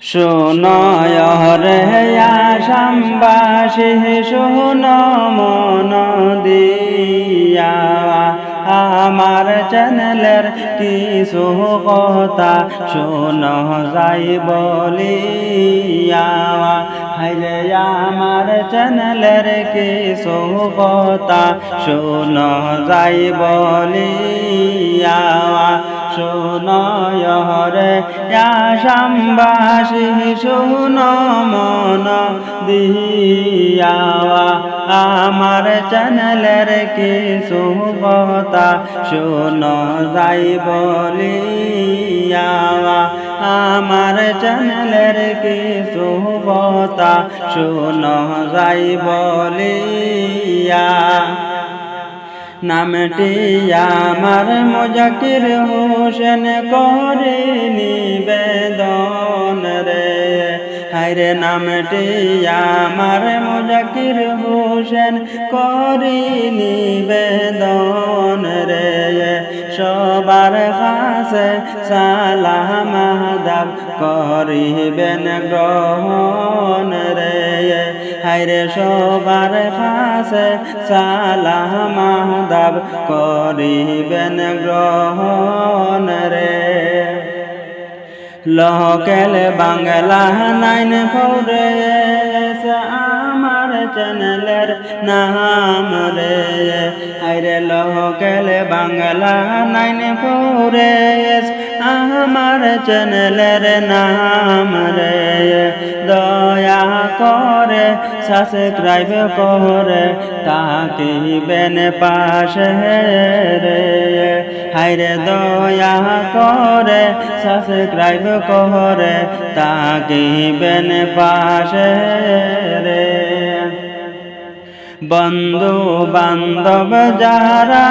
শোনয় রে আসামবাসী শোন মন দিয়া আমার চ্যানেলের কিছু কথা শোন যাই বলিয়া হাইরে আমার চ্যানেলের কিছু কথা শোন যাই বলিয়া শোনয় রে আসামবাসী শোন মন দিয়া আমার চ্যানেলের কিছু কথা শোন যাই বলিয়া আমার চ্যানেলের কিছু কথা শোন যাই বলিয়া নামটি আমার মুজাকির হোসেন করে নিবেদন রে হায়রে নামটি আমার মুজাকির হোসেন করে নিবেদন রে সবার কাছে সালাম আদাব করিবেন গ্রহণ রে হায়রে সবার কাছে সালাম আদাব করিবেন গ্রহণ রে লোকেল বাংলা 9 আমার চ্যানেলের নাম রে হায়রে লোকেল বাংলা 9 আমার চ্যানেলের নাম রে দয়া করে সাবস্ক্রাইব করে তাকিবেন পাশে রে হায়রে দয়া করে সাবস্ক্রাইব করে তাকিবেন পাশে রে বন্ধু বান্ধব যারা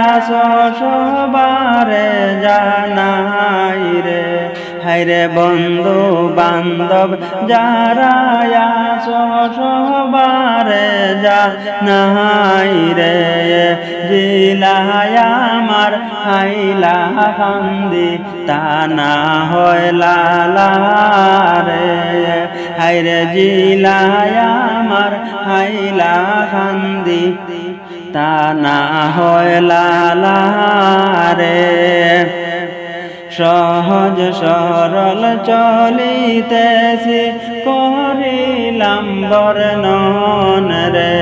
আছো সবারে জানাই রে হায়রে বন্ধু বান্ধব যারা আছো সবারে জানাই রে জিলায় আমার হাইলা কান্দি তা না হয় লালা রে হায়রে জিলায় আমার হাইলা কান্দি তা না হয় লালা রে সহজ সরল চলিতেছি করিলাম বর্ণন রে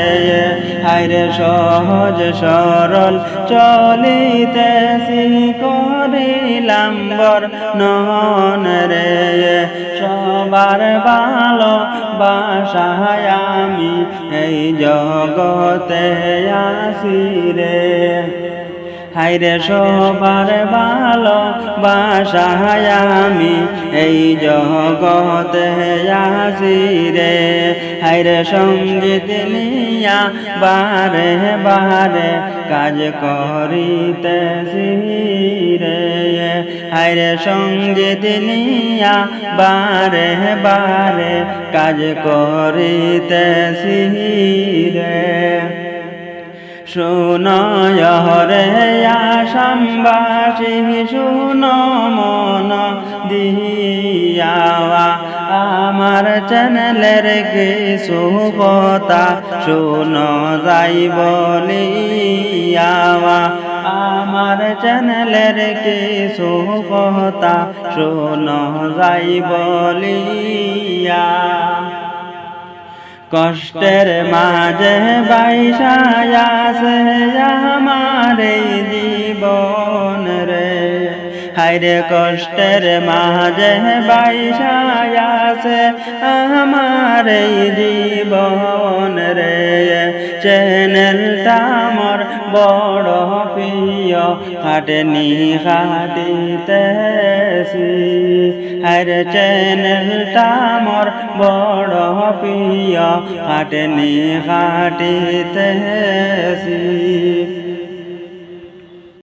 হায়রে সহজ সরল চলিতেছি করিলাম বর্ণন রে সবার ভালো বাসায় আমি এই জগতে আসি রে হায়রে সবার ভালো বাসায় আমি এই জগতে আসি রে হায়রে সঙ্গীত নিয়া বারে বারে কাজ করিতেছি রে হায়রে সঙ্গীত নিয়া বারে বারে কাজ করিতেছি রে শোনয় রে আসামবাসী শোন মন দিয়া আমার চ্যানেলের কিছু কথা শোন যাই বলিয়া আমার চ্যানেলের কিছু কথা শোন যাই বলিয়া কষ্টের মাঝে বাইসায় আছে আমার এই জীবন রে হায়রে কষ্টের মাঝে বাইসায় আছে আমার এই জীবন রে চ্যানেলটা মোর বড় প্রিয় খাটনি খাটিতেছি হায়রে চ্যানেলটা মোর বড় প্রিয় খাটনি খাটিতেছি